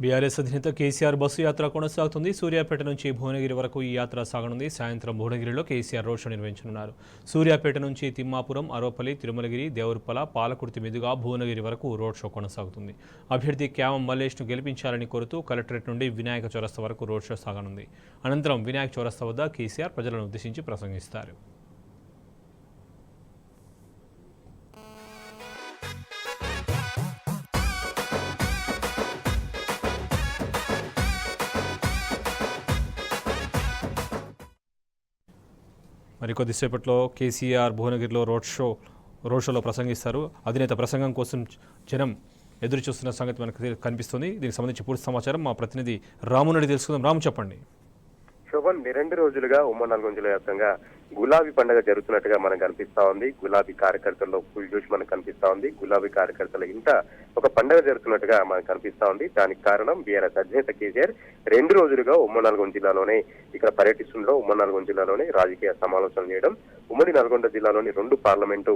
BRS అధినేత KCR bus యాత్ర కొనసాగుతుంది. సూర్యాపేట నుంచి భువనగిరి వరకు ఈ యాత్ర సాగనుంది. సాయంత్రం భువనగిరిలో కేసీఆర్ రోడ్ షో నిర్వహించనున్నారు. సూర్యాపేట నుంచి తిమ్మాపురం, అరోపల్లి, తిరుమలగిరి, దేవరుప్పల, పాలకుర్తి మీదుగా భువనగిరి వరకు రోడ్ షో కొనసాగుతుంది. అభ్యర్థి క్యావం మల్లేష్ను గెలిపించాలని కోరుతూ కలెక్టరేట్ నుండి వినాయక చౌరస్తా వరకు రోడ్ షో సాగనుంది. అనంతరం వినాయక చౌరస్తా వద్ద కేసీఆర్ ప్రజలను ఉద్దేశించి ప్రసంగిస్తారు. మరికొద్దిసేపట్లో కేసీఆర్ భువనగిరిలో రోడ్ షోలో ప్రసంగిస్తారు. అధినేత ప్రసంగం కోసం జనం ఎదురు చూస్తున్న సంగతి మనకు కనిపిస్తుంది. దీనికి సంబంధించి పూర్తి సమాచారం మా ప్రతినిధి రాము నుండి తెలుసుకుందాం. రాము, చెప్పండి. శోభన్, 2 రోజులుగా ఉమ్మడి నల్గొండ జిల్లా వ్యాప్తంగా గులాబీ పండుగ జరుగుతున్నట్టుగా మనకు కనిపిస్తా ఉంది. గులాబీ కార్యకర్తల్లో ఫుల్ జోష్ మనకు కనిపిస్తా ఉంది. గులాబీ కార్యకర్తల ఇంట ఒక పండుగ జరుగుతున్నట్టుగా మనకు కనిపిస్తా ఉంది. దానికి కారణం బీఆర్ఎస్ అధినేత కేసీఆర్ 2 రోజులుగా ఉమ్మడి నల్గొండ జిల్లాలోనే ఇక్కడ పర్యటిస్తుండడం, ఉమ్మడి నల్గొండ జిల్లాలోనే రాజకీయ సమాలోచనలు చేయడం, ఉమ్మడి నల్గొండ జిల్లాలోని 2 పార్లమెంటు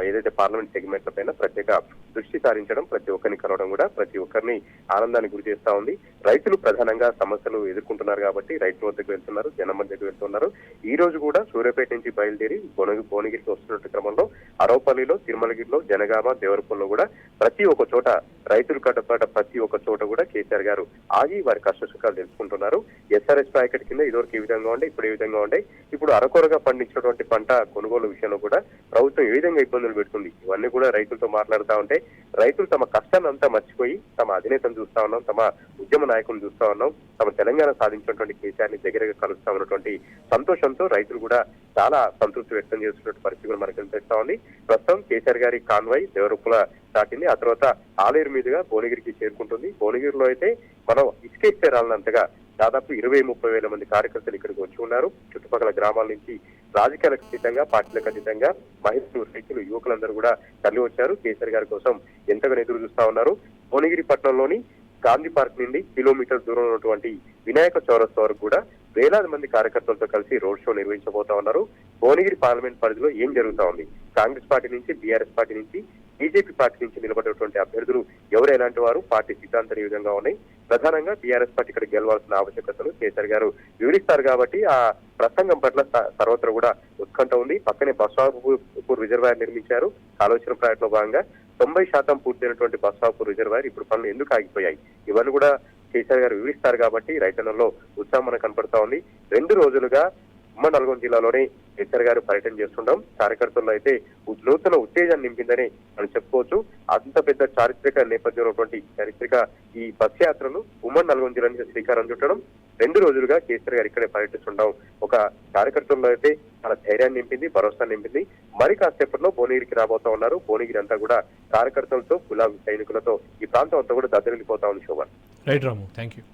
ఏదైతే పార్లమెంట్ సెగ్మెంట్ల పైన ప్రత్యేక దృష్టి సారించడం, ప్రతి ఒక్కరిని కలవడం కూడా ప్రతి ఒక్కరిని ఆనందానికి గురి చేస్తా ఉంది. రైతులు ప్రధానంగా సమస్యలు ఎదుర్కొంటున్నారు కాబట్టి రైతుల వద్దకు వెళ్తున్నారు, జనం మధ్యకు వెళ్తున్నారు. ఈ రోజు కూడా సూర్యాపేట నుంచి బయలుదేరి భువనగిరికి వస్తున్నట్టు క్రమంలో అరవపల్లిలో, తిరుమలగిరిలో, జనగామ, దేవరపల్లిలో కూడా ప్రతి ఒక్క చోట రైతులు కట్టపాట ప్రతి ఒక్క చోట కూడా కేసీఆర్ గారు ఆగి వారి కష్టసుఖాలు తెలుసుకుంటున్నారు. ఎస్ఆర్ఎస్ ప్యాకెట్ కింద ఇదివరకు ఏ విధంగా ఉండే, ఇప్పుడు ఏ విధంగా ఉండే, ఇప్పుడు అరకొరగా పండించినటువంటి పంట కొనుగోలు విషయంలో కూడా ప్రభుత్వం ఏ విధంగా ఇబ్బందులు పెడుతుంది, ఇవన్నీ కూడా రైతులతో మాట్లాడుతూ ఉంటే రైతులు తమ కష్టాన్ని అంతా మర్చిపోయి తమ అధినేతను చూస్తా ఉన్నాం, తమ ఉద్యమ నాయకులను చూస్తా ఉన్నాం, తమ తెలంగాణ సాధించినటువంటి కేసీఆర్ ని దగ్గరగా కలుస్తా ఉన్నటువంటి సంతోషంతో రైతులు కూడా చాలా సంతృప్తి వ్యక్తం చేస్తున్నటువంటి పరిస్థితి కూడా మనకు కనిపిస్తా ఉంది. ప్రస్తుతం కేసీఆర్ గారి కాన్వాయ్ దేవరుప్పుల దాటింది. ఆ తర్వాత ఆలేరు మీదుగా భువనగిరికి చేరుకుంటుంది. భువనగిరిలో అయితే మనం ఇసుకేస్తే రాలినంతగా దాదాపు 20-30 వేల మంది కార్యకర్తలు ఇక్కడికి వచ్చి ఉన్నారు. చుట్టుపక్కల గ్రామాల నుంచి రాజకీయాలకు అతీతంగా, పార్టీలకు అతీతంగా మహిళలు, రైతులు, యువకులందరూ కూడా తరలి వచ్చారు. కేసీఆర్ గారి కోసం ఎంతగానో ఎదురు చూస్తా ఉన్నారు. భువనగిరి పట్టణంలోని గాంధీ పార్క్ నుండి కిలోమీటర్ దూరం ఉన్నటువంటి వినాయక చౌరస్తా వరకు కూడా వేలాది మంది కార్యకర్తలతో కలిసి రోడ్ షో నిర్వహించబోతా ఉన్నారు. భువనగిరి పార్లమెంట్ పరిధిలో ఏం జరుగుతా ఉంది, కాంగ్రెస్ పార్టీ నుంచి, బీఆర్ఎస్ పార్టీ నుంచి, బీజేపీ పార్టీ నుంచి నిలబడినటువంటి అభ్యర్థులు ఎవరు, ఎలాంటి వారు, పార్టీ సిద్ధాంతాలు ఈ విధంగా ఉన్నాయి. ప్రధానంగా బీఆర్ఎస్ పార్టీ ఇక్కడ గెలవాల్సిన ఆవశ్యకతలు కేసీఆర్ గారు వివరిస్తారు కాబట్టి ఆ ప్రసంగం పట్ల సర్వత్రా కూడా ఉత్కంఠ ఉంది. పక్కనే బస్వాపూర్ రిజర్వాయర్ నిర్మించారు. ఆలోచన ప్రాజెక్టులో భాగంగా 90% పూర్తయినటువంటి బస్వాపూర్ రిజర్వాయర్ ఇప్పుడు పనులు ఎందుకు ఆగిపోయాయి, ఇవన్నీ కూడా కేసీఆర్ గారు వివరిస్తారు కాబట్టి రైతన్నల్లో ఉత్సాహం మనకు కనపడతా ఉంది. 2 రోజులుగా ఉమ్మడి నల్గొండ జిల్లాలోనే కేసీఆర్ గారు పర్యటన చేస్తుండడం చారికర్తల్లో అయితే నూతన ఉత్తేజాన్ని నింపిందని మనం చెప్పుకోవచ్చు. అంత పెద్ద చారిత్రక నేపథ్యం ఉన్నటువంటి చారిత్రక ఈ బస్ యాత్రను ఉమ్మడి నల్గొండ జిల్లా నుంచి శ్రీకారం చుట్టడం, 2 రోజులుగా కేసీఆర్ గారు ఇక్కడే పర్యటిస్తుండడం ఒక కార్యకర్తల్లో అయితే చాలా ధైర్యాన్ని నింపింది, భరోసా నింపింది. మరి కాసేపట్లో భువనగిరికి రాబోతా ఉన్నారు. భువనగిరి అంతా కూడా కార్యకర్తలతో, గులాబీ సైనికులతో ఈ ప్రాంతం అంతా కూడా దద్దరిల్లిపోతా ఉంది. Shobhan. Right Ramu, thank you.